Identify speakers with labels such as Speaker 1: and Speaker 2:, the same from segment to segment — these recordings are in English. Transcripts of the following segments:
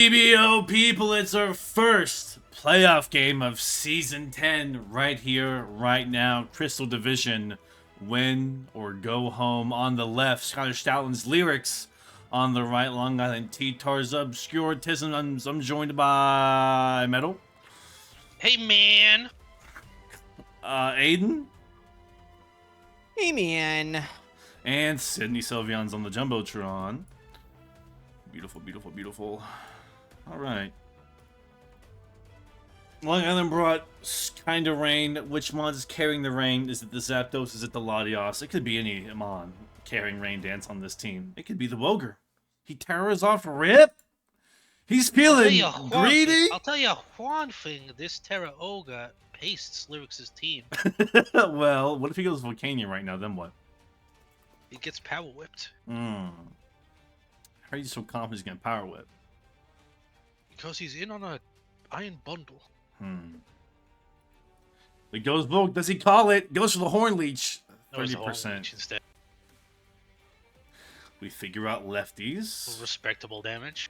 Speaker 1: PBO people, it's our first playoff game of Season 10 right here, right now. Crystal Division, win or go home. On the left, Scottish Stoutlands Lyrics. On the right, Long Island T-Tars Obscurantism. I'm joined by Metal.
Speaker 2: Hey, man.
Speaker 1: Aiden.
Speaker 3: Hey, man.
Speaker 1: And Sydney Sylvian's on the Jumbotron. Beautiful, beautiful, beautiful. Alright. Long Island brought kind of rain. Which mod is carrying the rain? Is it the Zapdos? Is it the Latios? It could be any mon carrying rain dance on this team. It could be the Woger. He terrors off rip. He's feeling greedy.
Speaker 2: I'll tell you one thing. This Terra Ogre pastes Lyrics' team.
Speaker 1: Well, what if he goes Volcanion right now? Then what?
Speaker 2: He gets power whipped.
Speaker 1: How are you so confident he's gonna power whip?
Speaker 2: Because he's in on a iron bundle.
Speaker 1: It goes Vogue. Does he call it? Goes for the Horn Leech.
Speaker 2: No, it's a Horn
Speaker 1: 30%.
Speaker 2: Leech instead.
Speaker 1: We figure out lefties.
Speaker 2: Respectable damage.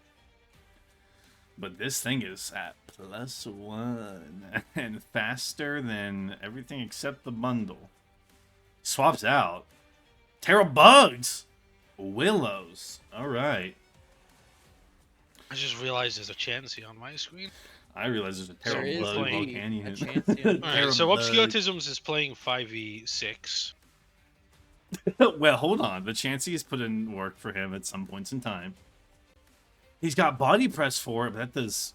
Speaker 1: But this thing is at +1 and faster than everything except the bundle. Swaps out. Terra Bugs. Willows. Alright.
Speaker 2: I just realized there's a Chansey on my screen.
Speaker 1: I realize there's a Terra
Speaker 3: There is
Speaker 1: Bug
Speaker 3: a
Speaker 1: Volcanion.
Speaker 3: Chansey.
Speaker 2: Alright, so Obscurantisms is playing 5v6.
Speaker 1: Well, hold on. The Chansey has put in work for him at some points in time. He's got body press for it, but that does...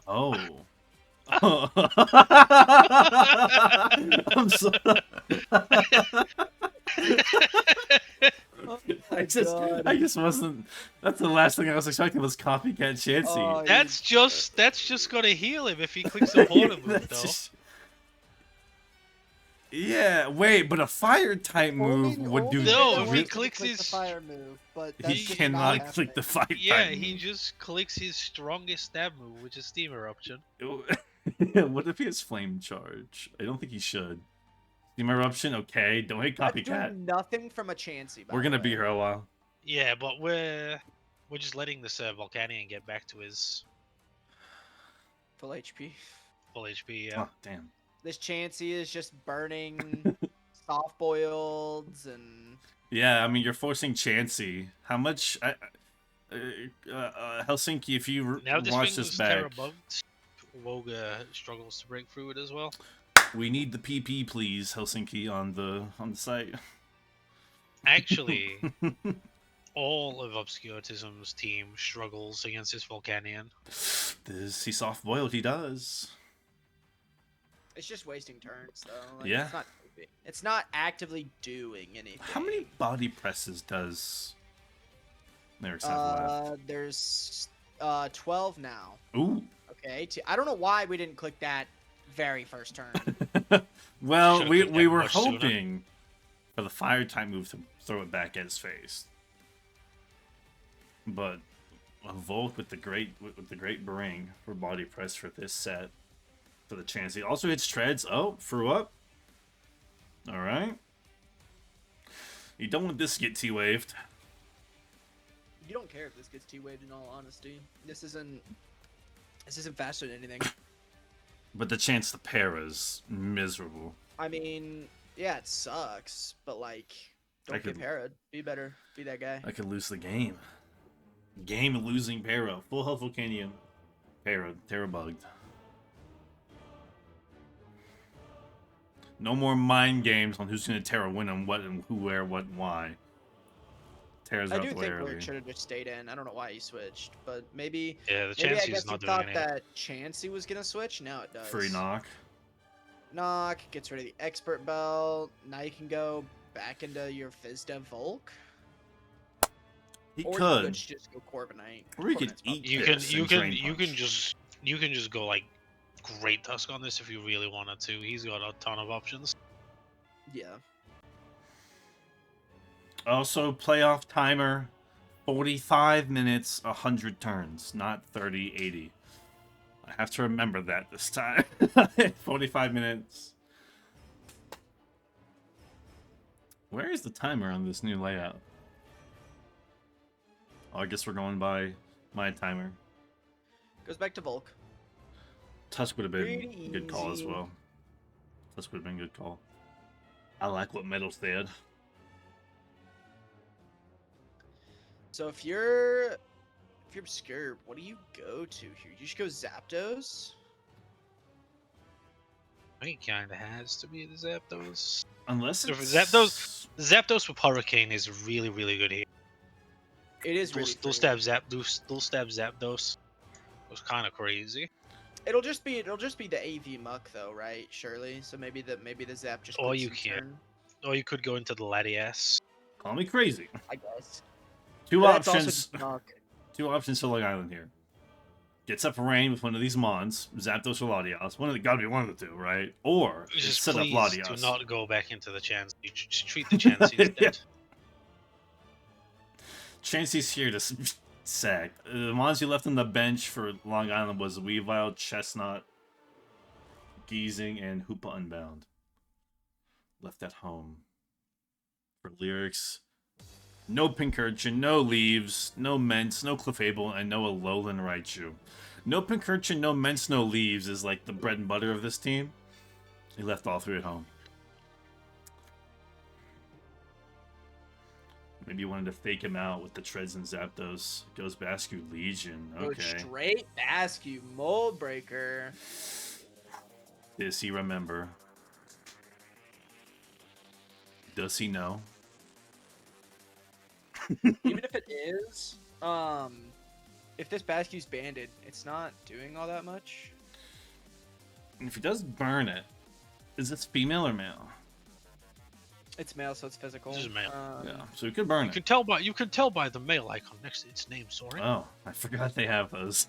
Speaker 1: Oh. I'm sorry. I just wasn't. That's the last thing I was expecting was copycat Chansey.
Speaker 3: Oh,
Speaker 2: That's just gonna heal him if he clicks the border move, though.
Speaker 1: Just... Yeah, wait, but a fire type move would do.
Speaker 2: No, if he
Speaker 1: really-
Speaker 2: clicks his
Speaker 3: fire move, but
Speaker 1: He
Speaker 3: that's just
Speaker 1: cannot
Speaker 3: not
Speaker 1: click the fire
Speaker 2: Yeah,
Speaker 1: type
Speaker 2: he
Speaker 1: move.
Speaker 2: just clicks his strongest stab move, which is Steam Eruption.
Speaker 1: What if he has flame charge? I don't think he should. Steam eruption, okay. Don't hit
Speaker 3: That's
Speaker 1: copycat.
Speaker 3: doing nothing from a Chansey.
Speaker 1: We're gonna be here a while.
Speaker 2: Yeah, but we're just letting this Volcanion get back to his
Speaker 3: full HP.
Speaker 2: full HP. Yeah.
Speaker 1: Oh, damn.
Speaker 3: This Chansey is just burning soft boileds and.
Speaker 1: Yeah, I mean you're forcing Chansey. How much? Helsinki, if you
Speaker 2: Now this
Speaker 1: watch
Speaker 2: thing's
Speaker 1: this
Speaker 2: Terra
Speaker 1: back,
Speaker 2: bugged. Woga struggles to break through it as well.
Speaker 1: we need the PP, please, Helsinki, on the site.
Speaker 2: Actually, all of Obscurantism's team struggles against this Volcanion.
Speaker 1: Does he soft boiled? He does.
Speaker 3: It's just wasting turns, though. Like,
Speaker 1: Yeah.
Speaker 3: It's not actively doing anything.
Speaker 1: How many body presses does Lyrics have left?
Speaker 3: There's 12 now.
Speaker 1: Ooh.
Speaker 3: Okay. I don't know why we didn't click that very first turn.
Speaker 1: Well,
Speaker 2: Should've
Speaker 1: we
Speaker 2: clicked that
Speaker 1: were
Speaker 2: much sooner.
Speaker 1: hoping for the fire type move to throw it back at his face, but a Volk with the great bring for body press for this set for the chance. He also hits treads. Oh, threw up. All right. You don't want this to get T-waved.
Speaker 3: You don't care if this gets T-waved, in all honesty. This isn't faster than anything.
Speaker 1: But the chance to pair is miserable.
Speaker 3: I mean, yeah, it sucks, but like, don't get parried. Be better. Be that guy.
Speaker 1: I could lose the game. Game losing para. Full health Volcanion. Para. Terra bugged. No more mind games on who's going to Terra win and what and who, where, what, and why. Terra's
Speaker 3: I
Speaker 1: out
Speaker 3: do
Speaker 1: the way
Speaker 3: think
Speaker 1: early.
Speaker 3: Rick should have just stayed in. I don't know why he switched, but maybe.
Speaker 2: Yeah, the
Speaker 3: Maybe I
Speaker 2: Chansey's
Speaker 3: guess he
Speaker 2: not doing
Speaker 3: thought
Speaker 2: anything.
Speaker 3: that Chansey was gonna switch. Now it does.
Speaker 1: Free knock.
Speaker 3: Knock gets rid of the expert belt. Now you can go back into your Fizdev Volk.
Speaker 1: He
Speaker 3: Or you
Speaker 1: could.
Speaker 3: could just go Corviknight.
Speaker 1: Or he could
Speaker 3: Corviknight's
Speaker 1: eat
Speaker 3: probably
Speaker 2: You
Speaker 3: better.
Speaker 2: can
Speaker 1: Yes,
Speaker 2: you
Speaker 1: and
Speaker 2: can
Speaker 1: Drain
Speaker 2: you can
Speaker 1: Punch.
Speaker 2: just go like Great Tusk on this if you really wanted to. He's got a ton of options.
Speaker 3: Yeah.
Speaker 1: Also, playoff timer. 45 minutes, 100 turns, not 30, 80. I have to remember that this time. 45 minutes. Where is the timer on this new layout? Oh, I guess we're going by my timer.
Speaker 3: Goes back to Volk.
Speaker 1: Tusk would have been
Speaker 3: Pretty
Speaker 1: a good call as
Speaker 3: easy.
Speaker 1: well. Tusk would have been a good call. I like what metals they had.
Speaker 3: So if you're obscure, what do you go to here? You just go Zapdos.
Speaker 2: I think it kind of has to be the Zapdos.
Speaker 1: Unless
Speaker 2: So for
Speaker 1: it's...
Speaker 2: Zapdos with Hurricane is really, really good here.
Speaker 3: It is really
Speaker 2: They'll
Speaker 3: free.
Speaker 2: stab Zapdos. It was kind of crazy.
Speaker 3: It'll just be the AV Muck though, right? Surely. So maybe the Zap just.
Speaker 2: Or
Speaker 3: quits
Speaker 2: you
Speaker 3: in
Speaker 2: can.
Speaker 3: turn,
Speaker 2: Or you could go into the Latias.
Speaker 1: Call me crazy.
Speaker 3: I guess.
Speaker 1: Two
Speaker 3: But that's also
Speaker 1: options.
Speaker 3: just Muck.
Speaker 1: Two options for Long Island here. Gets up rain with one of these Mons, Zapdos or Latias. Gotta be one of the two, right? Or
Speaker 2: Just
Speaker 1: set up
Speaker 2: please
Speaker 1: Latias.
Speaker 2: do not go back into the Chansey. Just treat the Chansey dead.
Speaker 1: Chansey's here to sag. The Mons you left on the bench for Long Island was Weavile, Chestnut, Geezing, and Hoopa Unbound. Left at home. For lyrics, no Pincurchin, no Leaves, no Mence, no Clefable, and no Alolan Raichu. No Pincurchin, no Mence, no Leaves is like the bread and butter of this team. He left all three at home. Maybe you wanted to fake him out with the Treads and Zapdos. Goes Bascu Legion.
Speaker 3: Go
Speaker 1: Okay.
Speaker 3: straight Bascu Mold Breaker.
Speaker 1: Does he remember? Does he know?
Speaker 3: Even if it is, if this Bascu's banded, it's not doing all that much.
Speaker 1: And if he does burn it, is this female or male?
Speaker 3: It's male, so it's physical.
Speaker 2: This is male.
Speaker 1: Yeah, so he could burn
Speaker 2: You
Speaker 1: it.
Speaker 2: can tell by the male icon next to its name, Soren.
Speaker 1: Oh, I forgot they have those.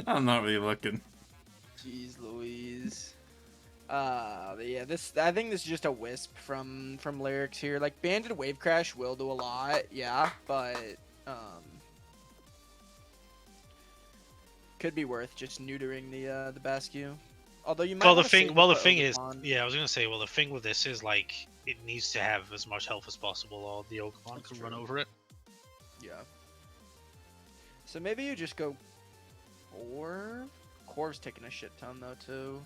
Speaker 1: I'm not really looking.
Speaker 3: Jeez Louise. But yeah, I think this is just a wisp from lyrics here. Like banded wave crash will do a lot, yeah, but could be worth just neutering the Bascu. Although you might.
Speaker 2: Well, the
Speaker 3: wanna
Speaker 2: thing,
Speaker 3: save
Speaker 2: well,
Speaker 3: it
Speaker 2: the
Speaker 3: for
Speaker 2: thing is,
Speaker 3: Ogerpon.
Speaker 2: yeah, I was gonna say, well, the thing with this is like it needs to have as much health as possible, or the Okidogi
Speaker 3: That's
Speaker 2: can
Speaker 3: true.
Speaker 2: run over it.
Speaker 3: Yeah. So maybe you just go Corv. Corv's taking a shit ton though too.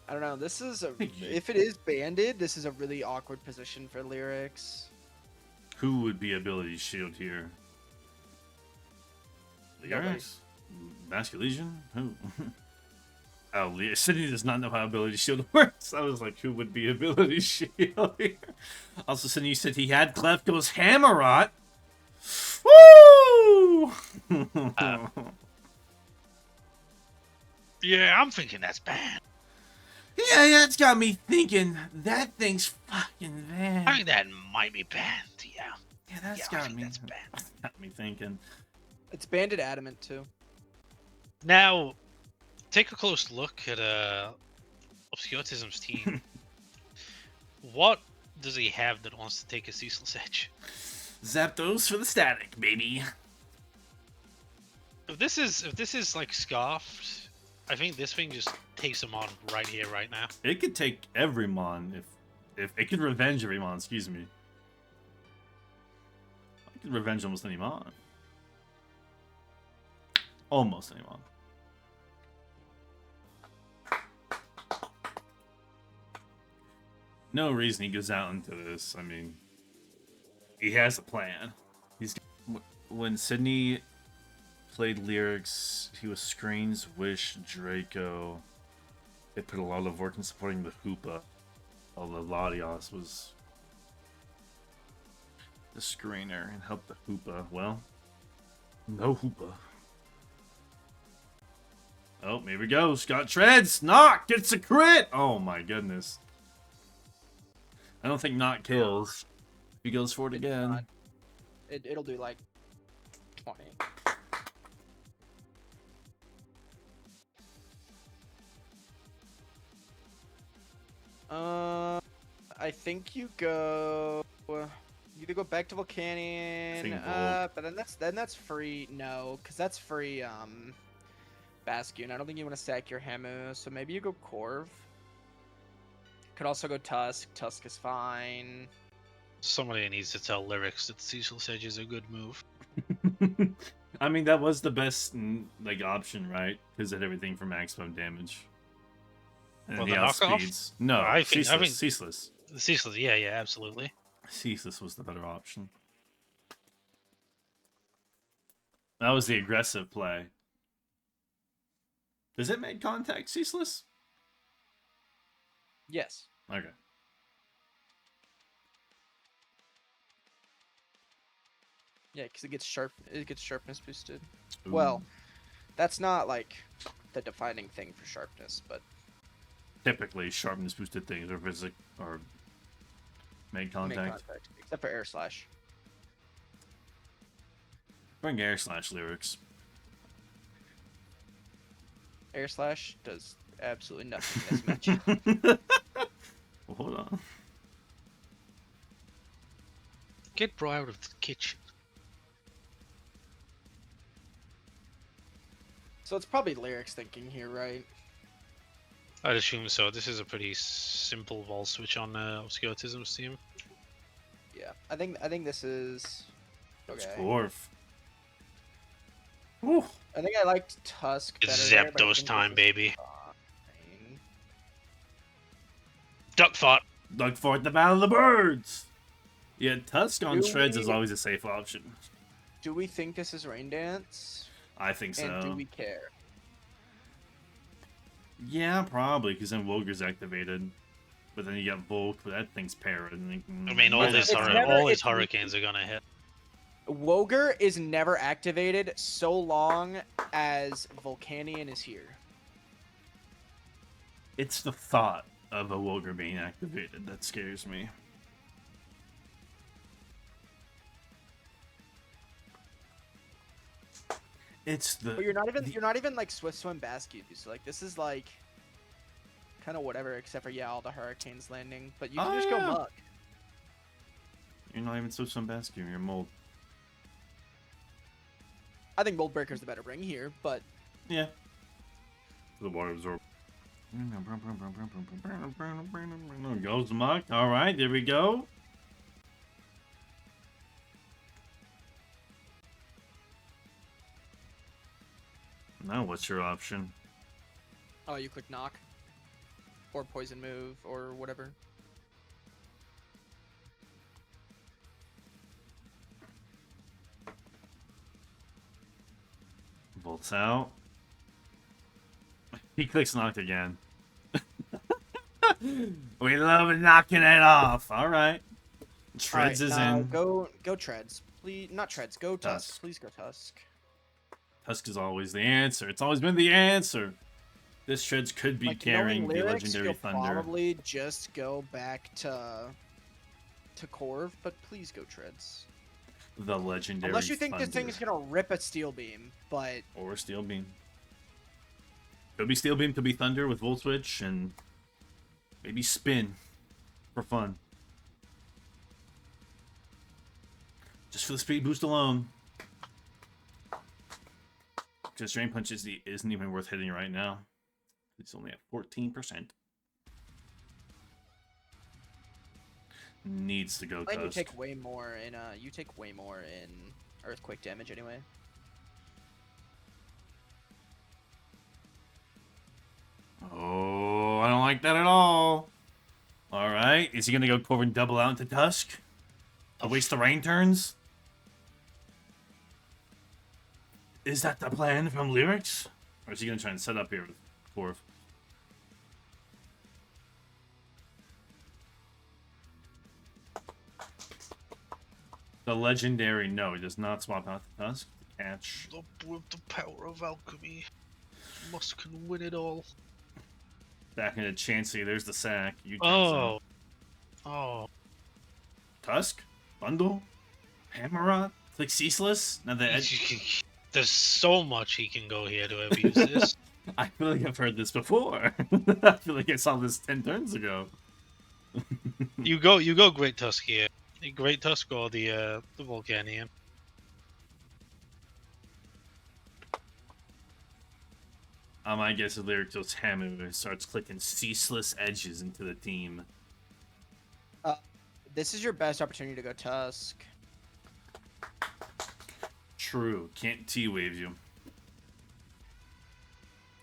Speaker 3: I don't know. This is if it is banded, this is a really awkward position for lyrics.
Speaker 1: Who would be ability shield here?
Speaker 3: Nobody.
Speaker 1: Lyrics? Bascu Legion? Who? Oh, Sydney does not know how ability shield works. I was like, who would be ability shield here? Also, Sydney, you said he had Klefko's Hammerot. Woo!
Speaker 2: Yeah, I'm thinking that's bad.
Speaker 1: Yeah, that's got me thinking. That thing's fucking bad.
Speaker 2: I think that might be banned. Yeah.
Speaker 1: Yeah, that's
Speaker 2: I
Speaker 1: got
Speaker 2: think
Speaker 1: me.
Speaker 2: that's bad.
Speaker 1: Got me thinking.
Speaker 3: It's banded adamant too.
Speaker 2: Now, take a close look at Obscurism's team. What does he have that wants to take a ceaseless edge?
Speaker 1: Zapdos for the static, baby.
Speaker 2: If this is like scarfed, I think this thing just takes him on right here, right now.
Speaker 1: It could take every Mon if it could revenge every Mon. Excuse me. It could revenge almost any Mon. Almost any Mon. No reason he goes out into this. I mean, he has a plan. When Sydney played lyrics, he was Screens, Wish, Draco. They put a lot of work in supporting the Hoopa. Although Latios was the screener and helped the Hoopa. Well, no Hoopa. Oh, here we go. Scott Treads. Knock gets a crit. Oh my goodness. I don't think Knock kills. If he goes for it again.
Speaker 3: It'll do like 20. I think you go. You either go back to Volcanion,
Speaker 1: Think Volt.
Speaker 3: but then that's free. No, because that's free. Bastion. I don't think you want to sack your Hamu, so maybe you go Corv. Could also go Tusk. Tusk is fine.
Speaker 2: Somebody needs to tell lyrics that ceaseless edge is a good move.
Speaker 1: I mean, that was the best like option, right? Because it had everything for maximum damage. And
Speaker 2: Well,
Speaker 1: he
Speaker 2: the knockoff?
Speaker 1: outspeeds. No,
Speaker 2: I
Speaker 1: ceaseless.
Speaker 2: think
Speaker 1: Ceaseless.
Speaker 2: ceaseless. Yeah, yeah, absolutely.
Speaker 1: Ceaseless was the better option. That was the aggressive play. Does it make contact ceaseless?
Speaker 3: Yes.
Speaker 1: Okay.
Speaker 3: Yeah, because it gets sharp. It gets sharpness boosted.
Speaker 1: Ooh.
Speaker 3: Well, that's not like the defining thing for sharpness, but
Speaker 1: Typically, sharpness boosted things or make
Speaker 3: make
Speaker 1: contact.
Speaker 3: contact, except for air slash.
Speaker 1: Bring air slash lyrics.
Speaker 3: Air slash does absolutely nothing in this match.
Speaker 1: Well, hold on.
Speaker 2: Get bro out of the kitchen.
Speaker 3: So it's probably lyrics thinking here, right?
Speaker 2: I'd assume so. This is a pretty simple wall switch on Obscurantism's team.
Speaker 3: Yeah, I think this is
Speaker 1: It's
Speaker 3: okay.
Speaker 1: Corv. Whew.
Speaker 3: I think I liked Tusk better.
Speaker 2: It's
Speaker 3: there, but I
Speaker 2: Zapdos
Speaker 3: think
Speaker 2: time,
Speaker 3: this is
Speaker 2: baby.
Speaker 3: fine.
Speaker 2: Duck fought.
Speaker 1: Look for the Battle of the Birds. Yeah, Tusk on
Speaker 3: Do
Speaker 1: Shreds is
Speaker 3: we-
Speaker 1: always a safe option.
Speaker 3: Do we think this is Rain Dance?
Speaker 1: I think so.
Speaker 3: And do we care?
Speaker 1: Yeah, probably, because then Wilger's activated. But then you got Volk, but that thing's parried.
Speaker 2: I mean, all his
Speaker 3: it's-
Speaker 2: hurricanes are gonna hit.
Speaker 3: Woger is never activated so long as Volcanion is here.
Speaker 1: It's the thought of a Wilger being activated that scares me. It's the.
Speaker 3: But you're not even like Swift Swim Bascue, so like this is like kind of whatever, except for all the hurricanes landing. But you can
Speaker 1: Oh,
Speaker 3: just
Speaker 1: yeah.
Speaker 3: go Muck.
Speaker 1: You're not even so Bascule, you're Mold.
Speaker 3: I think Mold Breaker's the better ring here, but
Speaker 1: Yeah. The water absorb. Goes Muck. Alright, there we go. Now what's your option?
Speaker 3: oh, you click Knock or Poison Move or whatever.
Speaker 1: Volts out. He clicks knocked again. We love knocking it off. Alright. Treads
Speaker 3: Alright,
Speaker 1: is
Speaker 3: now
Speaker 1: in.
Speaker 3: Go Treads. Please, not Treads. Go Tusk.
Speaker 1: Tusk.
Speaker 3: Please go Tusk.
Speaker 1: Tusk is always the answer. It's always been the answer. This Treads could be
Speaker 3: Like,
Speaker 1: carrying
Speaker 3: knowing
Speaker 1: the
Speaker 3: lyrics,
Speaker 1: legendary
Speaker 3: you'll
Speaker 1: Thunder.
Speaker 3: probably just go back to Corv, but please go Treads.
Speaker 1: The legendary
Speaker 3: Unless you think
Speaker 1: Thunder.
Speaker 3: this thing is gonna rip a Steel Beam, but
Speaker 1: Or Steel Beam. Could be Steel Beam, could be Thunder with Volt Switch, and maybe Spin for fun. Just for the speed boost alone. Because Drain Punch isn't even worth hitting right now. It's only at 14%. Needs to go
Speaker 3: I think you
Speaker 1: Tusk.
Speaker 3: take way more in Earthquake damage anyway.
Speaker 1: Oh, I don't like that at all. Alright, is he going to go Corvin double out into Tusk? To waste the rain turns? Is that the plan from Lyrics? Or is he going to try and set up here with Corv? The legendary, no, he does not swap out the Tusk. Catch.
Speaker 2: With the power of alchemy, Musk can win it all.
Speaker 1: Back into Chansey, there's the sack. You
Speaker 2: Oh. Oh.
Speaker 1: Tusk? Bundle? Hammerrod? Click Ceaseless? Now the
Speaker 2: There's so much he can go here to abuse this.
Speaker 1: I feel like I've heard this before. I feel like I saw this 10 turns ago.
Speaker 2: You go Great Tusk here. Great Tusk or the Volcanion.
Speaker 1: My guess is Lyric goes hammer and starts clicking ceaseless edges into the team.
Speaker 3: This is your best opportunity to go Tusk.
Speaker 1: True. Can't T-wave you.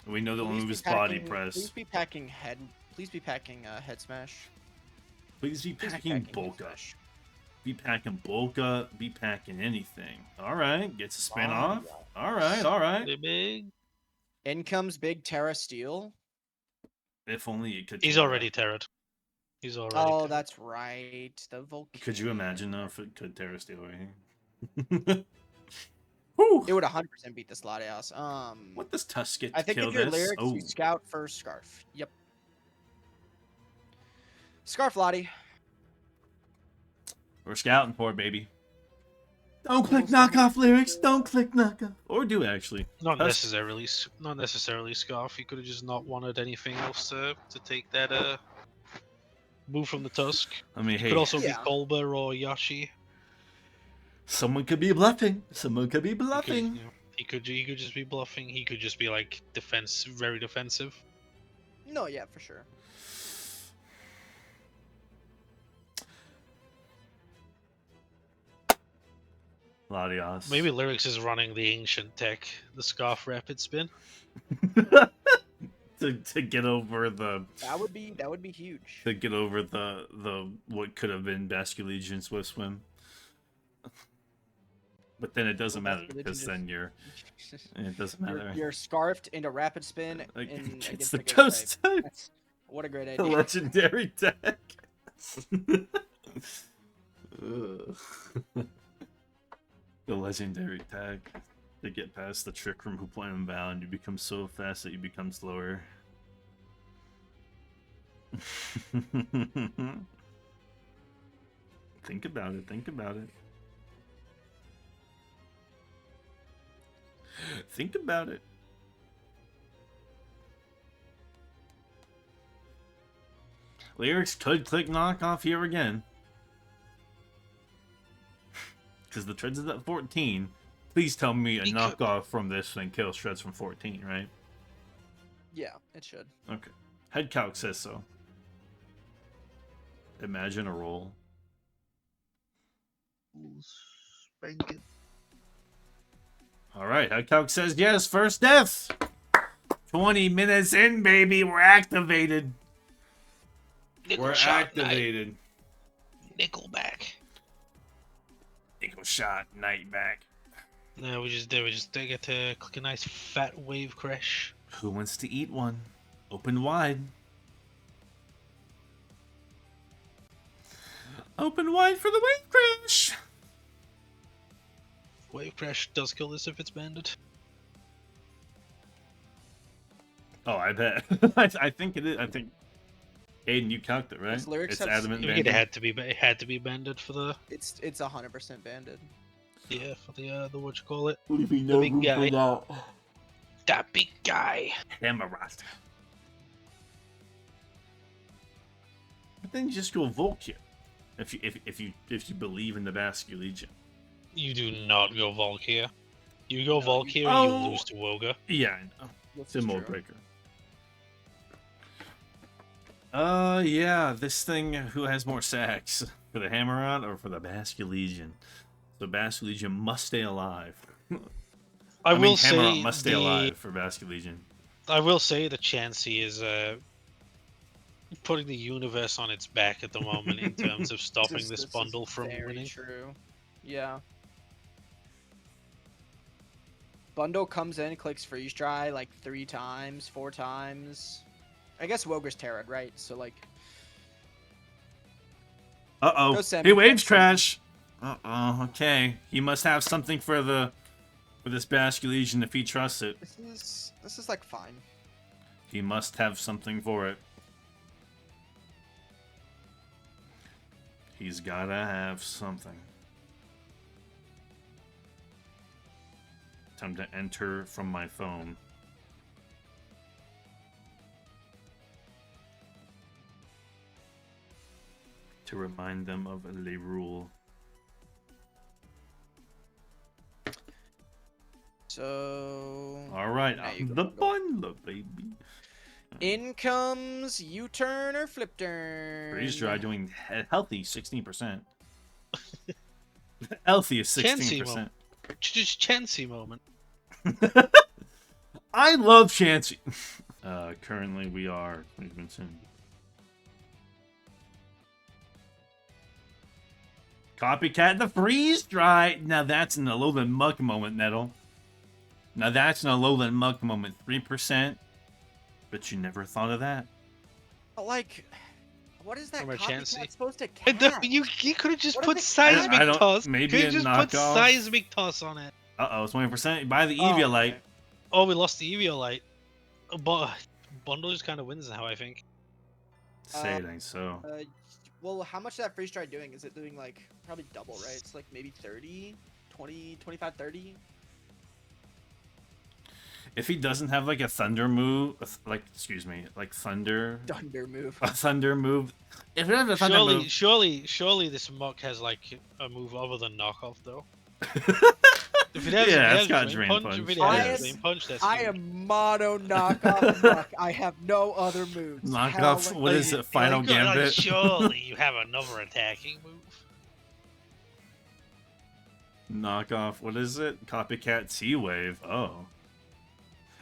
Speaker 1: We know that
Speaker 3: Please
Speaker 1: when we
Speaker 3: be
Speaker 1: was body
Speaker 3: packing-
Speaker 1: press.
Speaker 3: Please be packing head. Please be packing head smash.
Speaker 1: Please be
Speaker 3: Please be
Speaker 1: packing
Speaker 3: head
Speaker 1: Bolka.
Speaker 3: smash.
Speaker 1: Be packing Bolka. Be packing anything. Alright. Gets a spin
Speaker 3: Body
Speaker 1: off.
Speaker 3: rock.
Speaker 1: Alright, alright.
Speaker 2: Pretty big.
Speaker 3: In comes big Terra Steel.
Speaker 1: If only it could.
Speaker 2: He's
Speaker 1: take
Speaker 2: already
Speaker 1: that.
Speaker 2: terrored. He's already.
Speaker 3: Oh,
Speaker 2: terrored.
Speaker 3: that's right. The volcano.
Speaker 1: Could you imagine though if it could Terra Steel right? Whew.
Speaker 3: It would 100% beat this Latias.
Speaker 1: What does Tusk get to
Speaker 3: I think
Speaker 1: kill
Speaker 3: if you're
Speaker 1: this?
Speaker 3: lyrics,
Speaker 1: Oh,
Speaker 3: you scout first Scarf. Yep. Scarf Lottie.
Speaker 1: we're scouting for it, baby. Don't click knockoff lyrics. Don't click knockoff. Or do actually.
Speaker 2: Not
Speaker 1: Tusk-
Speaker 2: necessarily. Not necessarily Scarf. He could have just not wanted anything else to take that move from the Tusk.
Speaker 1: I mean, hey,
Speaker 2: Could also
Speaker 3: Yeah.
Speaker 2: be Kolber or Yashi.
Speaker 1: someone could be bluffing. Someone could be
Speaker 2: He could,
Speaker 1: bluffing.
Speaker 2: you know, he could just be bluffing. He could just be like very defensive.
Speaker 3: No, yeah, for sure.
Speaker 1: Latias.
Speaker 2: Maybe Lyrics is running the ancient tech, the Scarf Rapid Spin.
Speaker 1: to get over the
Speaker 3: That would be huge.
Speaker 1: to get over the what could have been Basculegion Swift Swim. But then it doesn't
Speaker 3: Well,
Speaker 1: matter
Speaker 3: Basculegion
Speaker 1: because
Speaker 3: is-
Speaker 1: then it doesn't matter.
Speaker 3: You're scarfed into rapid spin
Speaker 1: Like,
Speaker 3: in
Speaker 1: it's
Speaker 3: against
Speaker 1: the
Speaker 3: the
Speaker 1: ghost
Speaker 3: type.
Speaker 1: type.
Speaker 3: That's what a great
Speaker 1: The
Speaker 3: idea.
Speaker 1: legendary deck. Ugh. The legendary tag. To get past the trick from Hoopla and Bound, you become so fast that you become slower. Think about it, think about it. Think about it. Lyrics could click knockoff here again. Because the Treads is at 14. Please tell me a
Speaker 2: He could.
Speaker 1: knockoff from this thing kills Shreds from 14, right?
Speaker 3: Yeah, it should.
Speaker 1: Okay. Head calc says so. Imagine a roll. Alright, head calc says yes, first death! 20 minutes in, baby, we're activated.
Speaker 2: Nickel
Speaker 1: We're
Speaker 2: shot
Speaker 1: activated.
Speaker 2: Nickelback.
Speaker 1: Nickel shot, night back.
Speaker 2: No, we just get to click a nice fat wave crash.
Speaker 1: Who wants to eat one? Open wide. Open wide for the wave crash!
Speaker 2: Wave crash does kill this if it's banded.
Speaker 1: Oh, I bet. I think it is. I think Aiden, you calced it, right?
Speaker 3: Does Lyrics
Speaker 1: It's
Speaker 3: have
Speaker 1: adamant
Speaker 3: speed?
Speaker 2: It
Speaker 1: banded.
Speaker 2: had to be banded for the
Speaker 3: It's 100% banded.
Speaker 2: for the what you call it.
Speaker 1: What if we
Speaker 2: The big guy.
Speaker 1: that?
Speaker 2: That big guy.
Speaker 1: Hammerrot. But then you just go Volk here. If you believe in the Basque Legion.
Speaker 2: You do not go Volk here. You go
Speaker 3: No,
Speaker 2: Volk
Speaker 3: you-
Speaker 2: here,
Speaker 1: Oh.
Speaker 2: you lose to Woga.
Speaker 1: Yeah, I know.
Speaker 3: This
Speaker 1: It's a
Speaker 3: is
Speaker 1: mold
Speaker 3: true.
Speaker 1: breaker. Yeah, this thing, who has more sacks? For the Hammerrot or for the Basque Legion? The Basque Legion must stay alive.
Speaker 2: I will
Speaker 1: Hammerrot
Speaker 2: say
Speaker 1: must stay alive for Basque Legion.
Speaker 2: I will say the Chansey is putting the universe on its back at the moment in terms of stopping this
Speaker 3: is
Speaker 2: bundle from
Speaker 3: very
Speaker 2: winning.
Speaker 3: True. Yeah. Bundle comes in, clicks freeze dry like 3 times, 4 times. I guess Woger's Terrad, right? So like,
Speaker 1: Uh-oh.
Speaker 3: Go Sammy,
Speaker 1: He waves
Speaker 3: go Sammy.
Speaker 1: trash. Uh-oh, okay. He must have something for this Basque Legion if he trusts it.
Speaker 3: this is like fine.
Speaker 1: He must have something for it. He's gotta have something. Time to enter from my phone. To remind them of Le Rule.
Speaker 3: So
Speaker 1: Alright,
Speaker 3: Now you go,
Speaker 1: the
Speaker 3: Bundle.
Speaker 1: bundle, baby.
Speaker 3: in comes U-turn or flip turn.
Speaker 1: Freeze dry doing healthy 16%. Healthy is
Speaker 2: Chansey
Speaker 1: 16%.
Speaker 2: Just Chansey moment.
Speaker 1: I love Chansey. Currently we are. Copycat the freeze dry. Now that's an Alolan Muck moment, Nettle. Now that's an Alolan Muck moment. 3%. But you never thought of that.
Speaker 3: But like, what is that
Speaker 2: From a Chansey.
Speaker 3: copycat supposed to catch?
Speaker 2: You could have just
Speaker 3: What
Speaker 2: put
Speaker 3: is it?
Speaker 2: Seismic
Speaker 1: I don't-
Speaker 2: Toss.
Speaker 1: maybe
Speaker 2: Could
Speaker 1: a
Speaker 2: have just put
Speaker 1: knockoff.
Speaker 2: Seismic Toss on it.
Speaker 1: Uh-oh, it's 20%. Buy the
Speaker 3: Oh,
Speaker 1: Eviolite.
Speaker 3: okay.
Speaker 2: Oh, we lost the Eviolite. But Bundle just kind of wins now, I think.
Speaker 1: Say it ain't so.
Speaker 3: Well, how much is that freeze dry doing? Is it doing like probably double, right? It's like maybe 30, 20, 25, 30?
Speaker 1: If he doesn't have like a thunder move, like thunder,
Speaker 3: Thunder move.
Speaker 1: a thunder move. If he has a thunder move,
Speaker 2: Surely this Muck has like a move other than knockoff though. If it has,
Speaker 1: Yeah,
Speaker 2: if
Speaker 1: it's
Speaker 2: it
Speaker 1: got
Speaker 2: has
Speaker 1: Drain
Speaker 2: Drain
Speaker 1: Punch.
Speaker 2: Punch, if it
Speaker 3: I
Speaker 2: has
Speaker 3: am-
Speaker 2: Drain Punch, that's
Speaker 3: I
Speaker 2: huge.
Speaker 3: am mono knockoff Muck. I have no other moves.
Speaker 1: knockoff.
Speaker 3: Hell,
Speaker 1: What is it? Final
Speaker 2: Like,
Speaker 1: Gambit.
Speaker 2: surely you have another attacking move.
Speaker 1: Knockoff. What is it? Copycat T-Wave. Oh.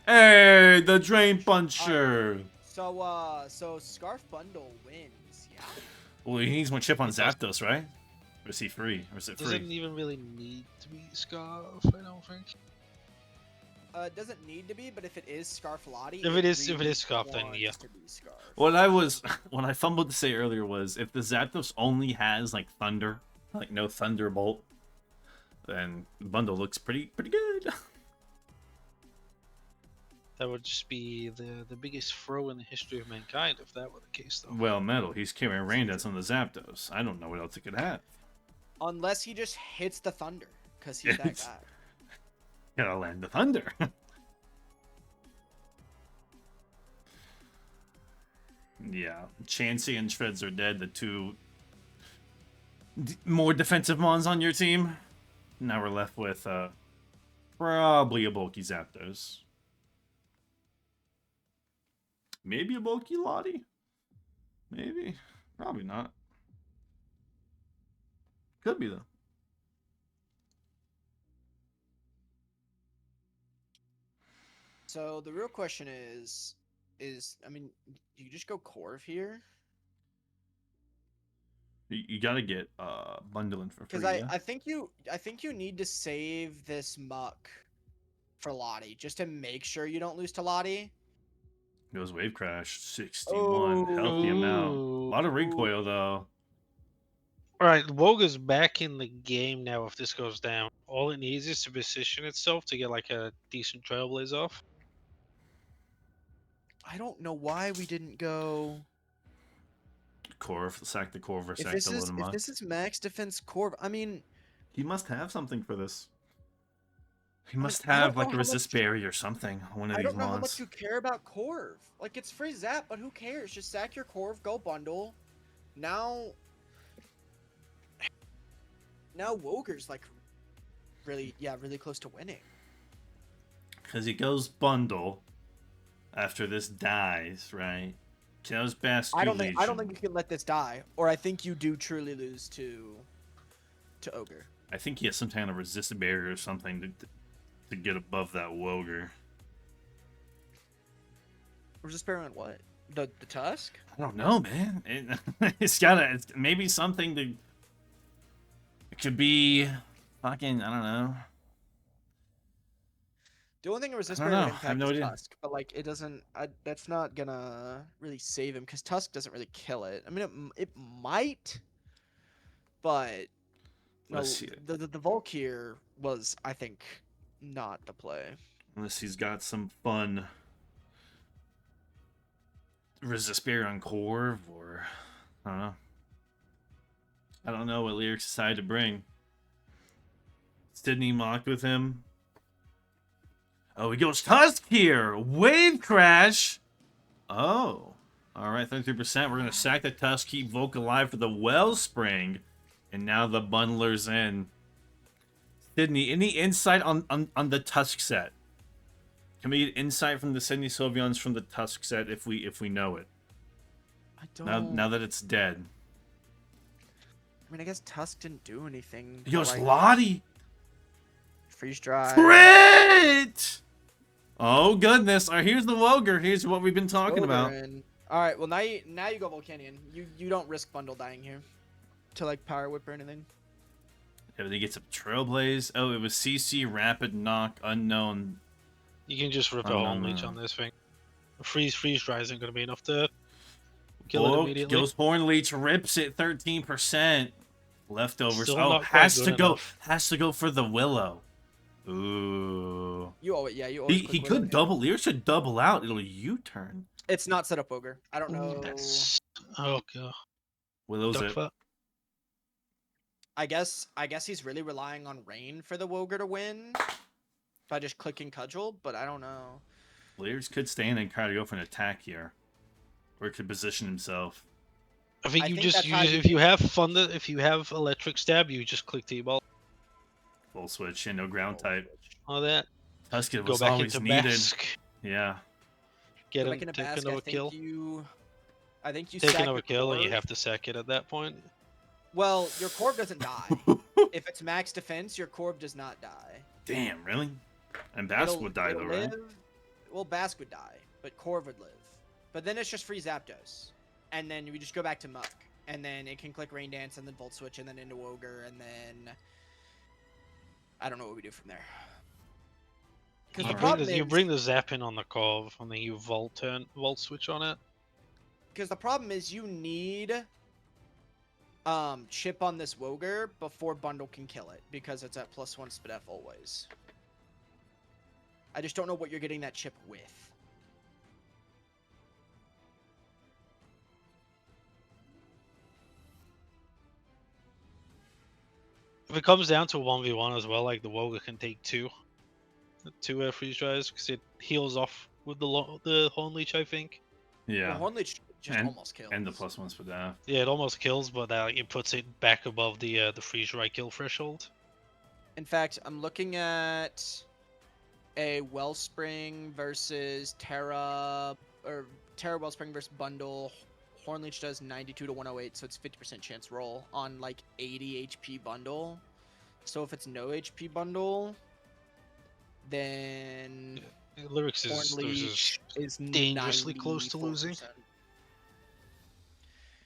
Speaker 1: Hey, the Drain Puncher.
Speaker 3: So Scarf Bundle wins, yeah.
Speaker 1: Well, he needs one chip on Zapdos, right? Or is he free? Or is it
Speaker 2: Doesn't
Speaker 1: free?
Speaker 2: even really need to be Scarf, I don't think.
Speaker 3: It doesn't need to be, but if it is Scarf Lottie,
Speaker 2: If it is Scarf, then
Speaker 3: wants
Speaker 2: yeah.
Speaker 3: to be Scarf.
Speaker 1: What I fumbled to say earlier was if the Zapdos only has like Thunder, like no Thunderbolt, then the bundle looks pretty good.
Speaker 2: That would just be the biggest throw in the history of mankind if that were the case, though.
Speaker 1: Well, Metal, he's carrying Rain Dance on the Zapdos. I don't know what else it could have.
Speaker 3: Unless he just hits the Thunder, because he's that
Speaker 1: It's-
Speaker 3: guy.
Speaker 1: Gotta land the Thunder. Yeah, Chansey and Shreds are dead. The two more defensive mons on your team. Now we're left with probably a bulky Zapdos. Maybe a bulky Lottie. Maybe. Probably not. Could be though.
Speaker 3: So the real question is I mean, you just go Corv here?
Speaker 1: You gotta get bundling for free.
Speaker 3: Because
Speaker 1: Yeah?
Speaker 3: I think you need to save this Muck for Lottie, just to make sure you don't lose to Lottie.
Speaker 1: Goes Wave Crash 61. Healthy amount. A lot of recoil though.
Speaker 2: Alright, Woga's back in the game now if this goes down. All it needs is to position itself to get like a decent Trailblaze off.
Speaker 3: I don't know why we didn't go.
Speaker 1: Corv, sack the Corv or
Speaker 3: If
Speaker 1: sack
Speaker 3: this
Speaker 1: the
Speaker 3: is
Speaker 1: Little
Speaker 3: if this is max defense Corv, I mean,
Speaker 1: He must have something for this. He
Speaker 3: mean,
Speaker 1: must
Speaker 3: I don't
Speaker 1: have
Speaker 3: know
Speaker 1: like a
Speaker 3: how
Speaker 1: resist
Speaker 3: much-
Speaker 1: berry or something. One of
Speaker 3: I
Speaker 1: these
Speaker 3: don't know how much
Speaker 1: mons.
Speaker 3: you care about Corv. Like, it's free zap, but who cares? Just sack your Corv, go bundle. Now Woger's like really close to winning.
Speaker 1: Because he goes bundle after this dies, right? Kills Basculation.
Speaker 3: I don't think you can let this die, or I think you do truly lose to Ogre.
Speaker 1: I think he has some kind of resist barrier or something to get above that Woger.
Speaker 3: Resist barrier on what? The Tusk?
Speaker 1: I don't know, man. It's maybe something to. It could be fucking, I don't know.
Speaker 3: The only thing a resist
Speaker 1: I don't
Speaker 3: barrier
Speaker 1: know.
Speaker 3: would
Speaker 1: I have
Speaker 3: impact
Speaker 1: no
Speaker 3: is
Speaker 1: idea.
Speaker 3: Tusk, but like it doesn't. That's not gonna really save him because Tusk doesn't really kill it. I mean, it might, but no.
Speaker 1: Let's see.
Speaker 3: The Volkir was, I think, not the play.
Speaker 1: Unless he's got some fun resist barrier on Corv, or I don't know. I don't know what Lyrics decided to bring. Sydney mocked with him. Oh, he goes Tusk here! Wave Crash! Oh. Alright, 33%. We're going to sack the Tusk, keep Volk alive for the Wellspring. And now the Bundler's in. Sydney, any insight on the Tusk set? Can we get insight from the Sydney Sylveons from the Tusk set if we know it?
Speaker 3: I don't.
Speaker 1: Now that it's dead.
Speaker 3: I mean, I guess Tusk didn't do anything.
Speaker 1: He
Speaker 3: but,
Speaker 1: goes
Speaker 3: like,
Speaker 1: Lottie!
Speaker 3: freeze dry.
Speaker 1: Crit! Oh goodness! All right, here's the Woger. Here's what we've been talking about.
Speaker 3: All right, well now you go Volcanion. You don't risk bundle dying here, to like power whip or anything.
Speaker 1: Everything gets a Trailblaze. Oh, it was CC, Rapid, Knock, Unknown.
Speaker 2: You can just rip a Home Leech on this thing. Freeze dry isn't going to be enough to kill it immediately.
Speaker 1: Goes Horn Leech, rips it 13%. Leftovers.
Speaker 2: Still
Speaker 1: oh,
Speaker 2: not
Speaker 1: has
Speaker 2: quite
Speaker 1: to
Speaker 2: good
Speaker 1: go.
Speaker 2: enough.
Speaker 1: Has to go for the Willow. Ooh.
Speaker 3: You always, yeah, you always.
Speaker 1: He could double. Lyric should double out. It'll U-turn.
Speaker 3: It's not set up Ogre. I don't know.
Speaker 2: That's... Oh god.
Speaker 1: Willow's
Speaker 2: Duck
Speaker 1: it.
Speaker 2: fat.
Speaker 3: I guess he's really relying on Rain for the Woger to win by just clicking Cudgel, but I don't know.
Speaker 1: Lyrics could stay in and try to go for an attack here, or he could position himself.
Speaker 2: I think you
Speaker 3: that's how
Speaker 2: if you have if you have Electric Stab, you just click T-ball.
Speaker 1: Full switch and no ground type.
Speaker 2: All that.
Speaker 1: Tuscan
Speaker 2: Go
Speaker 1: was
Speaker 2: back
Speaker 1: always
Speaker 2: into
Speaker 1: needed.
Speaker 2: Bask.
Speaker 1: Yeah.
Speaker 2: Get
Speaker 3: Go
Speaker 2: him,
Speaker 3: back into
Speaker 2: take
Speaker 3: Bask,
Speaker 2: another kill.
Speaker 3: I think you
Speaker 2: Take
Speaker 3: sack
Speaker 2: another
Speaker 3: your
Speaker 2: kill and you
Speaker 3: Corv.
Speaker 2: have to sack it at that point.
Speaker 3: Well, your Corv doesn't die. If it's max defense, your Corv does not die.
Speaker 1: Damn, really? And Bask would die
Speaker 3: It'll
Speaker 1: though, right?
Speaker 3: live. Well, Bask would die, but Corv would live. But then it's just free Zapdos, and then we just go back to Muck, and then it can click Rain Dance, and then Volt Switch, and then into Ogre, and then I don't know what we do from there. Because the problem is
Speaker 2: You bring the Zap in on the Corv, and then you Volt Switch on it.
Speaker 3: Because the problem is you need chip on this Woger before Bundle can kill it, because it's at +1 SpDef always. I just don't know what you're getting that chip with.
Speaker 2: If it comes down to 1v1 as well, like the Woga can take two freeze dries because it heals off with the Horn Leech, I think.
Speaker 1: Yeah.
Speaker 3: Well, Horn Leech just almost kills.
Speaker 1: And the +1s for that.
Speaker 2: Yeah, it almost kills, but it puts it back above the freeze dry kill threshold.
Speaker 3: In fact, I'm looking at a Wellspring versus Terra, or Terra Wellspring versus Bundle. Horn Leech does 92 to 108, so it's 50% chance roll on like 80 HP bundle. So if it's no HP bundle, then
Speaker 2: Lyrics
Speaker 3: Horn Leech is
Speaker 2: dangerously close to
Speaker 3: 94%.
Speaker 2: losing.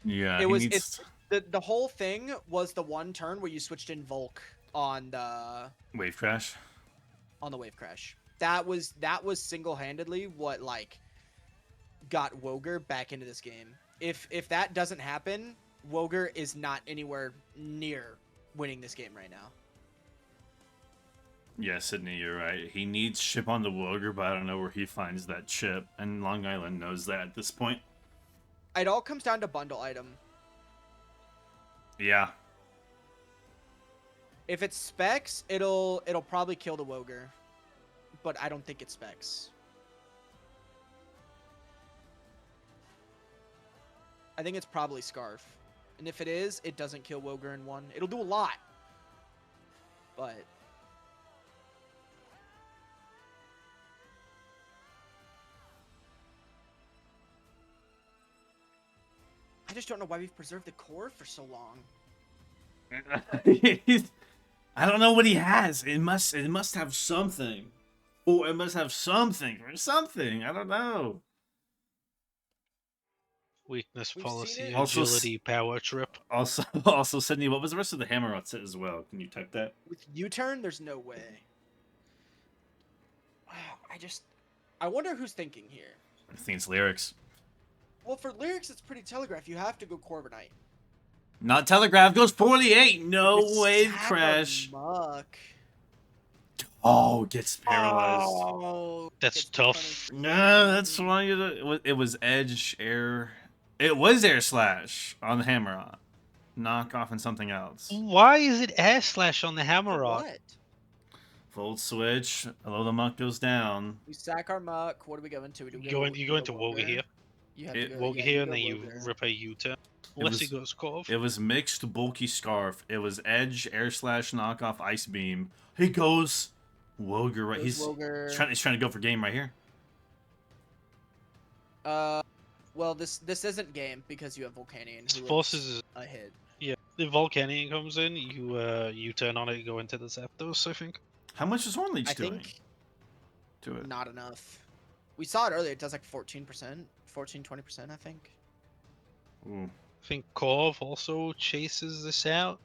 Speaker 1: Yeah,
Speaker 3: It's the whole thing was the one turn where you switched in Volk on the
Speaker 1: Wave Crash.
Speaker 3: on the Wave Crash. That was single-handedly what like got Woger back into this game. If that doesn't happen, Woger is not anywhere near winning this game right now.
Speaker 1: Yeah, Sydney, you're right. He needs chip on the Woger, but I don't know where he finds that chip. And Long Island knows that at this point.
Speaker 3: It all comes down to bundle item.
Speaker 1: Yeah.
Speaker 3: If it's specs, it'll probably kill the Woger. But I don't think it's specs. I think it's probably Scarf. And if it is, it doesn't kill Woger in one. It'll do a lot. But I just don't know why we've preserved the core for so long.
Speaker 1: I don't know what he has. It must have something. Or it must have something or something. I don't know.
Speaker 2: Weakness
Speaker 3: We've
Speaker 2: policy,
Speaker 3: seen it.
Speaker 2: agility, power trip.
Speaker 1: Also, Sydney, what was the rest of the hammer on set as well? Can you type that?
Speaker 3: With U-turn, there's no way. Wow, I wonder who's thinking here.
Speaker 1: I think it's lyrics.
Speaker 3: Well, for lyrics, it's pretty telegraph. You have to go Corviknight.
Speaker 1: Not telegraph. Goes 48. No
Speaker 3: It's
Speaker 1: wave
Speaker 3: Sack
Speaker 1: crash.
Speaker 3: Muck.
Speaker 1: Oh, gets paralyzed.
Speaker 3: Oh,
Speaker 2: That's
Speaker 3: gets
Speaker 2: tough.
Speaker 3: punished.
Speaker 1: No, that's why it was edge air. It was air slash on the hammer on. Knock off and something else.
Speaker 2: Why is it air slash on the hammer on?
Speaker 3: What?
Speaker 1: Volt switch. Although the muck goes down.
Speaker 3: We sack our Muck. What do we go into?
Speaker 2: You go into Woga here.
Speaker 3: You have to go,
Speaker 2: Woga
Speaker 3: yeah,
Speaker 2: here,
Speaker 3: you
Speaker 2: and
Speaker 3: go
Speaker 2: then you
Speaker 3: Woga.
Speaker 2: rip a U-turn.
Speaker 1: It
Speaker 2: Unless he
Speaker 1: was-
Speaker 2: goes Corv.
Speaker 1: It was mixed bulky scarf. It was edge air slash knockoff ice beam. He goes Woger right.
Speaker 3: Goes
Speaker 1: He's
Speaker 3: Woger.
Speaker 1: trying to go for game right here.
Speaker 3: Well, this isn't game because you have Volcanion. Who
Speaker 2: Forces,
Speaker 3: a hit.
Speaker 2: yeah. The Volcanion comes in, you turn on it, go into the Zapdos, I think.
Speaker 1: How much is Hornleech
Speaker 3: I
Speaker 1: doing
Speaker 3: think
Speaker 1: to it?
Speaker 3: not enough. We saw it earlier. It does like 14%, 14-20%, I think.
Speaker 1: Ooh.
Speaker 2: I think Corv also chases this out.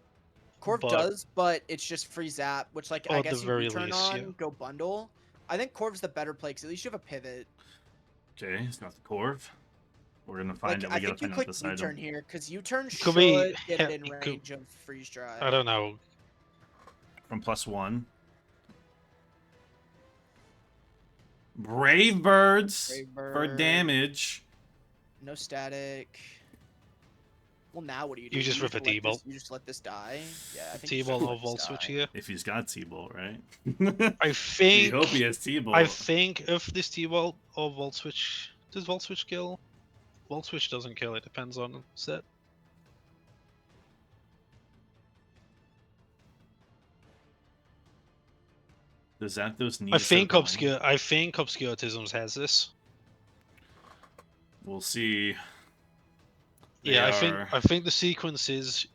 Speaker 3: Corv
Speaker 2: But-
Speaker 3: does, but it's just free zap, which like
Speaker 2: Oh,
Speaker 3: I
Speaker 2: at the
Speaker 3: guess you
Speaker 2: very
Speaker 3: turn
Speaker 2: least,
Speaker 3: on,
Speaker 2: yeah.
Speaker 3: go bundle. I think Corv's the better play because at least you have a pivot.
Speaker 1: Okay, it's not the Corv. We're gonna find
Speaker 3: Like
Speaker 1: it. We
Speaker 3: I
Speaker 1: gotta
Speaker 3: think you
Speaker 1: find out
Speaker 3: click
Speaker 1: this
Speaker 3: U-turn
Speaker 1: item.
Speaker 3: here because U-turn
Speaker 2: Could
Speaker 3: should
Speaker 2: be-
Speaker 3: get it in
Speaker 2: it could-
Speaker 3: range of freeze dry.
Speaker 2: I don't know.
Speaker 1: From +1. Brave Birds
Speaker 3: Brave
Speaker 1: for
Speaker 3: Bird.
Speaker 1: damage.
Speaker 3: No static. Well, now what do you do?
Speaker 2: You just rip a
Speaker 3: let this-
Speaker 2: T-bolt.
Speaker 3: You just let this die. Yeah, I think.
Speaker 2: T-ball
Speaker 3: you
Speaker 2: or
Speaker 3: should let
Speaker 2: Volt
Speaker 3: this
Speaker 2: Switch
Speaker 3: die.
Speaker 2: here.
Speaker 1: If he's got T-Bolt, right?
Speaker 2: I
Speaker 1: We
Speaker 2: think.
Speaker 1: hope he has T-Bolt.
Speaker 2: I think if this T-Bolt or Volt Switch. Does Volt Switch kill? Volt Switch doesn't kill, it depends on set.
Speaker 1: Does Zapdos need
Speaker 2: I
Speaker 1: a
Speaker 2: think
Speaker 1: Smogon?
Speaker 2: Obscurantisms has this.
Speaker 1: We'll see.
Speaker 2: Yeah,
Speaker 1: They
Speaker 2: I think the sequence is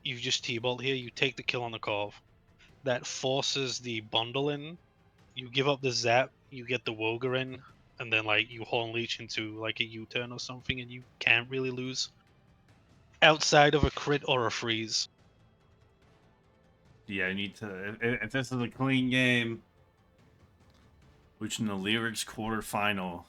Speaker 2: you just T-bolt here, you take the kill on the Corv. That forces the bundle in. You give up the zap, you get the Woger in, and then like you Horn Leech into like a U-turn or something, and you can't really lose. Outside of a crit or a freeze.
Speaker 1: Yeah, you need to. If this is a clean game, which in the Lyrics quarterfinal,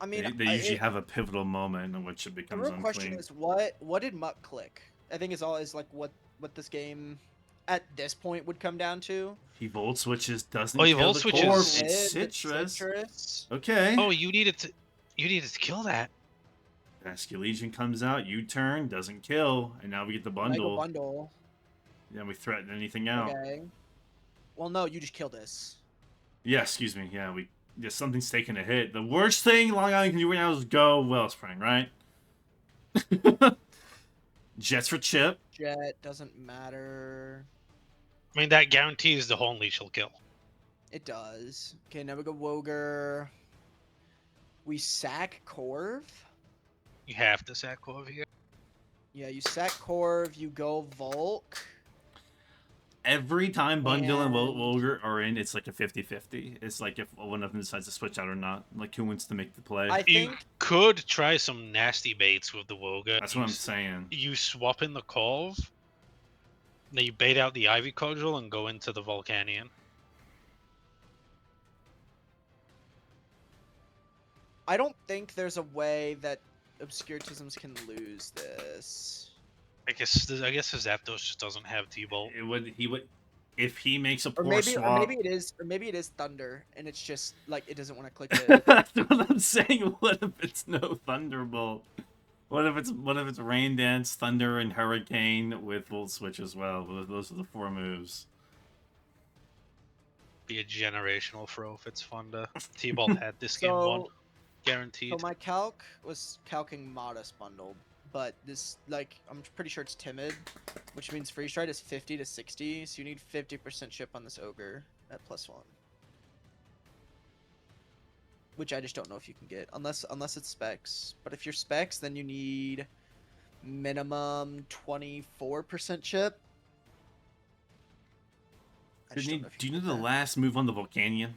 Speaker 3: I mean,
Speaker 1: they usually have a pivotal moment in which it
Speaker 3: the
Speaker 1: becomes
Speaker 3: real question
Speaker 1: unclean.
Speaker 3: is what did Muck click? I think is always like what this game at this point would come down to.
Speaker 1: He Volt Switches, doesn't
Speaker 2: Oh, he
Speaker 1: kill
Speaker 2: Volt
Speaker 1: the
Speaker 2: Switches.
Speaker 1: Corv.
Speaker 3: Lid
Speaker 1: It's
Speaker 3: with
Speaker 1: Citrus. Okay.
Speaker 2: Oh, you needed to kill that.
Speaker 1: Rescue Legion comes out, U-turn, doesn't kill, and now we get the
Speaker 3: Mega
Speaker 1: bundle.
Speaker 3: bundle.
Speaker 1: Then we threaten anything out.
Speaker 3: Okay. Well, no, you just kill this.
Speaker 1: Yeah, excuse me. Yeah, something's taking a hit. The worst thing Long Island can do right now is go Wellspring, right? Jets for chip.
Speaker 3: Jet doesn't matter.
Speaker 2: I mean, that guarantees the Horn Leech will kill.
Speaker 3: It does. Okay, now we go Woger. We sack Corv.
Speaker 2: You have to sack Corv here.
Speaker 3: Yeah, you sack Corv, you go Volk.
Speaker 1: Every time Bundle and
Speaker 3: And-
Speaker 1: Wolger are in, it's like a 50-50. It's like if one of them decides to switch out or not. Like who wants to make the play.
Speaker 3: I
Speaker 2: You
Speaker 3: think
Speaker 2: could try some nasty baits with the Woga.
Speaker 1: That's what I'm saying.
Speaker 2: You swap in the Corv, then you bait out the Ivy Cordial and go into the Volcanion.
Speaker 3: I don't think there's a way that Obscuritisms can lose this.
Speaker 2: I guess the Zapdos just doesn't have T-Bolt.
Speaker 1: He would if he makes a
Speaker 3: Or
Speaker 1: poor
Speaker 3: maybe
Speaker 1: swap.
Speaker 3: it is Thunder and it's just like it doesn't want to click it.
Speaker 1: That's what I'm saying. What if it's no Thunderbolt? What if it's Rain Dance, Thunder, and Hurricane with Volt Switch as well? Those are the 4 moves.
Speaker 2: Be a generational throw if it's fun to T-Bolt had this game won. Guaranteed.
Speaker 3: So my calc was calcing modest bundle, but this like I'm pretty sure it's timid, which means freeze ride is 50 to 60, so you need 50% chip on this ogre at +1. Which I just don't know if you can get unless it's specs. But if you're specs, then you need minimum 24% chip. I just don't know if
Speaker 1: Do you
Speaker 3: can
Speaker 1: know
Speaker 3: get
Speaker 1: the
Speaker 3: that.
Speaker 1: last move on the Volcanion?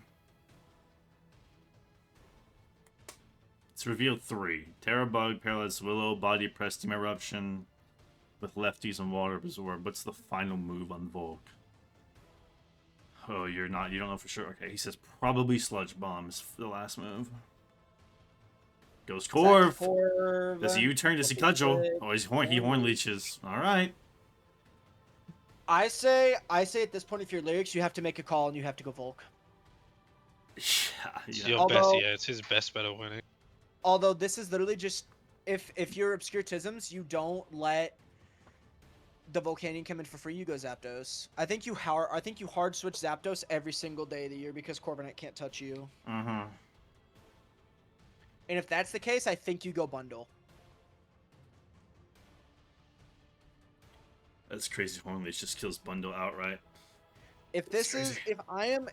Speaker 1: It's revealed 3. Terra Bug, Paralyzed Willow, Body Press, Steam Eruption with lefties and Water Absorb. What's the final move on Volk? Oh, you don't know for sure. Okay, he says probably Sludge Bomb is the last move. Goes Corv.
Speaker 3: Corv.
Speaker 1: Does he U-turn? Does he cudgel? Oh, he Horn Leeches. Alright.
Speaker 3: I say at this point, if you're lyrics, you have to make a call and you have to go Volk.
Speaker 2: It's
Speaker 1: Yeah.
Speaker 2: your
Speaker 3: Although-
Speaker 2: best, yeah, it's his best bet of winning.
Speaker 3: Although this is literally just if you're Obscuritisms, you don't let the Volcanion come in for free. You go Zapdos. I think you hard switch Zapdos every single day of the year because Corviknight can't touch you.
Speaker 1: Uh-huh.
Speaker 3: And if that's the case, I think you go bundle.
Speaker 1: That's crazy. Horn Leech just kills Bundle outright.
Speaker 3: If
Speaker 1: That's
Speaker 3: this is
Speaker 1: crazy.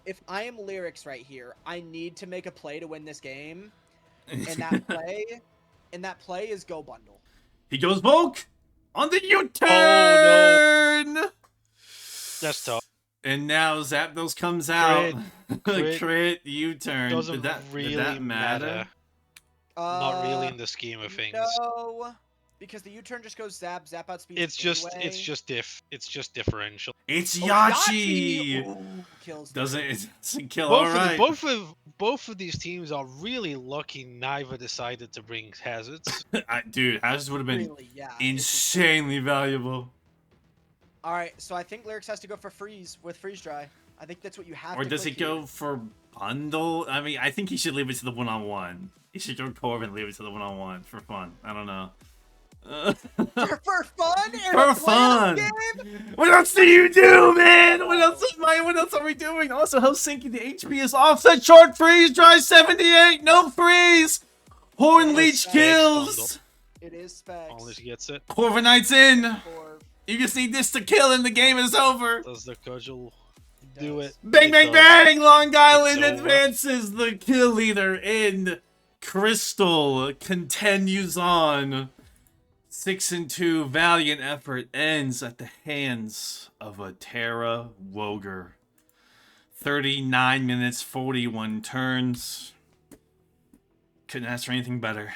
Speaker 3: if I am lyrics right here, I need to make a play to win this game. And that play is go bundle.
Speaker 1: He goes Volk on the U-turn.
Speaker 2: That's tough.
Speaker 1: And now Zapdos comes out.
Speaker 2: Crit.
Speaker 1: Crit U-turn.
Speaker 2: Doesn't
Speaker 1: Did
Speaker 2: really
Speaker 1: that matter?
Speaker 2: Not really in the scheme of things.
Speaker 3: No, because the U-turn just goes zap outspeeds.
Speaker 2: It's just
Speaker 3: anyway.
Speaker 2: it's just differential.
Speaker 1: It's
Speaker 3: Oh,
Speaker 1: Yachi!
Speaker 3: Ooh, kills
Speaker 1: Doesn't
Speaker 3: me.
Speaker 1: it doesn't kill?
Speaker 2: Both
Speaker 1: Alright.
Speaker 2: both of these teams are really lucky neither decided to bring hazards.
Speaker 1: Dude, Hazards would have been
Speaker 3: Really, yeah.
Speaker 1: insanely valuable.
Speaker 3: All right, so I think Lyrics has to go for freeze with freeze dry. I think that's what you have.
Speaker 1: Or
Speaker 3: to
Speaker 1: does
Speaker 3: click
Speaker 1: it go for bundle? I mean, I think he should leave it to the one-on-one. He should go Corv and leave it to the one-on-one for fun. I don't know.
Speaker 3: for fun? In
Speaker 1: For
Speaker 3: a
Speaker 1: fun!
Speaker 3: playoff game?
Speaker 1: What else do you do, man? What else are we doing? Also, how sinky the HP is offset short freeze, dry 78, no freeze! Horn Leech kills!
Speaker 3: It is specs.
Speaker 2: Only gets it.
Speaker 1: Corviknight's in!
Speaker 3: Or
Speaker 1: You just need this to kill and the game is over!
Speaker 2: Does the cudgel do it?
Speaker 1: Bang,
Speaker 2: It
Speaker 1: bang,
Speaker 2: does.
Speaker 1: bang! Long Island
Speaker 2: It's over.
Speaker 1: advances the kill leader in Crystal continues on. 6-2 valiant effort ends at the hands of a Terra Woger. 39 minutes, 41 turns. Couldn't ask for anything better.